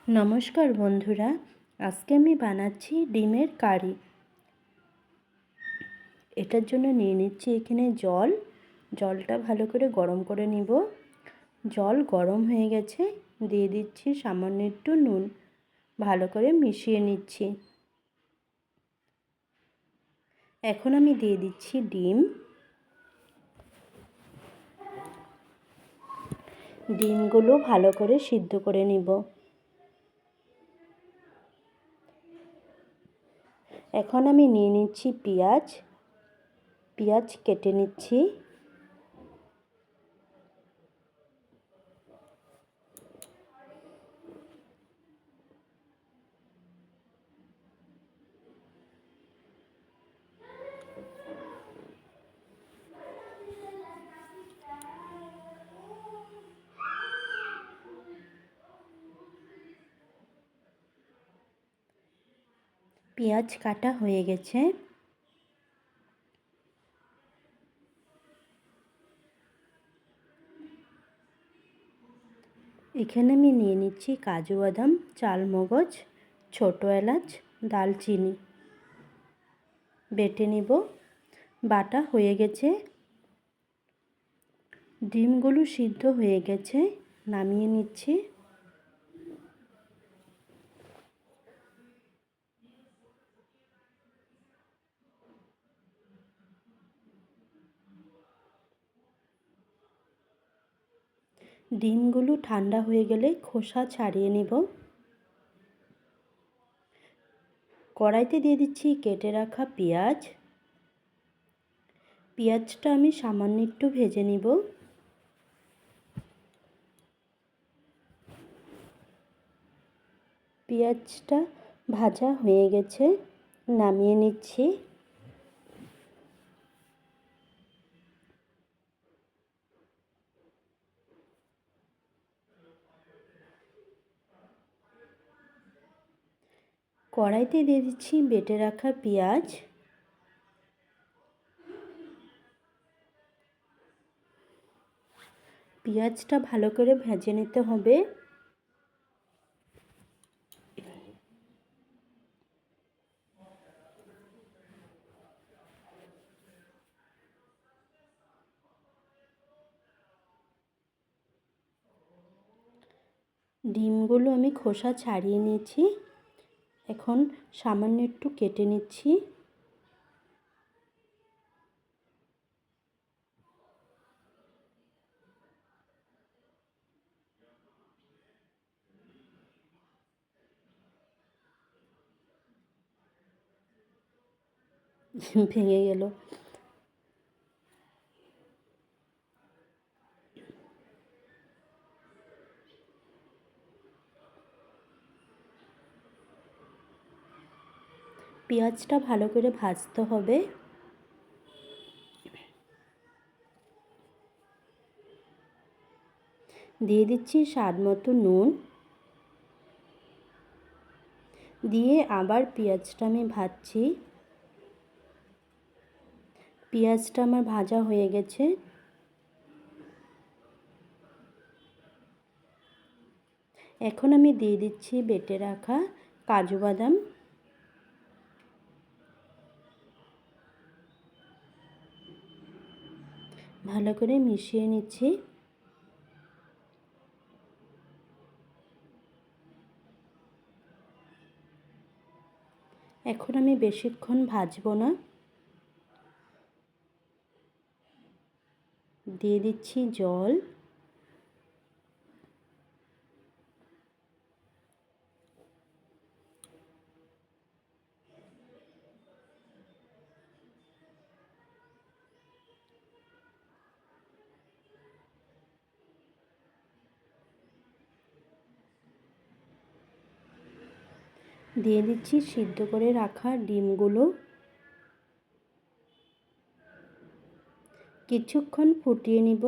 নমস্কার বন্ধুরা, আজকে আমি বানাচ্ছি ডিমের কারি। এটার জন্য নিয়ে নিচ্ছি এখানে জলটা ভালো করে গরম করে নিব। জল গরম হয়ে গেছে, দিয়ে দিচ্ছি সামান্য একটু নুন, ভালো করে মিশিয়ে নিচ্ছি। এখন আমি দিয়ে দিচ্ছি ডিমগুলো ভালো করে সিদ্ধ করে নিব। এখন আমি নিয়ে নিচ্ছি পেঁয়াজ কেটে নিচ্ছি। পেঁয়াজ কাটা হয়ে গেছে। এখানে আমি নিয়ে নিচ্ছি কাজু বাদাম, চালমগজ, ছোটো এলাচ, দালচিনি বেটে নিব। বাটা হয়ে গেছে, ডিমগুলো সিদ্ধ হয়ে গেছে, নামিয়ে নিচ্ছি। ডিমগুলো ঠান্ডা হয়ে গেলে খোসা ছাড়িয়ে নেব। কড়াইতে দিয়ে দিচ্ছি কেটে রাখা পেঁয়াজটা আমি সামান্য একটু ভেজে নিব। পেঁয়াজটা ভাজা হয়ে গেছে, নামিয়ে নিচ্ছি। কড়াইতে দিয়ে দিচ্ছি বেটে রাখা পেঁয়াজটা ভালো করে ভেজে নিতে হবে। ডিমগুলো আমি খোসা ছাড়িয়ে নিয়েছি, এখন সামান্য একটু কেটে নিচ্ছি। ভেঙে গেল। পেঁয়াজটা ভালো করে ভাজতে হবে। দিয়ে দিচ্ছি স্বাদ মতো নুন, দিয়ে আবার পেঁয়াজটা আমি ভাজছি। পেঁয়াজটা আমার ভাজা হয়ে গেছে। এখন আমি দিয়ে দিচ্ছি বেটে রাখা কাজু বাদাম। ভালো করে মিশিয়ে নিচ্ছি। এখন আমি বেশিক্ষণ ভাজবো না, দিয়ে দিচ্ছি জল। দিয়ে দিচ্ছি সিদ্ধ করে রাখা ডিমগুলো। কিছুক্ষণ ফুটিয়ে নিব।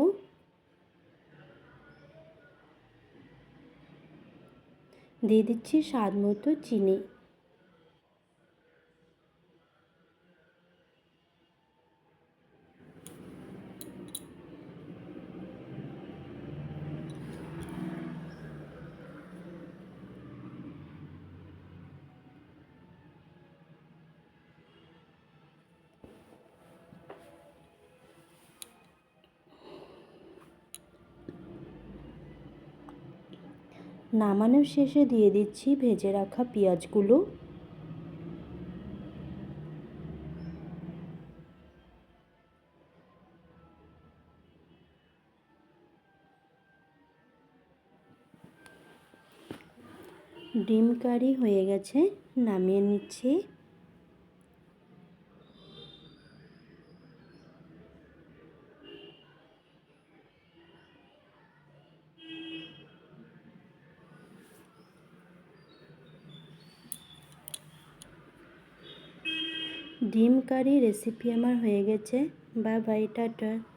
দিয়ে দিচ্ছি স্বাদ মতো চিনি। নামানোর শেষে দিয়ে দিচ্ছি ভেজে রাখা পেঁয়াজগুলো। ডিম কারি হয়ে গেছে, নামিয়ে নিচ্ছি। ডিম কারি রেসিপি আমার হয়ে গেছে। Bye bye, tata.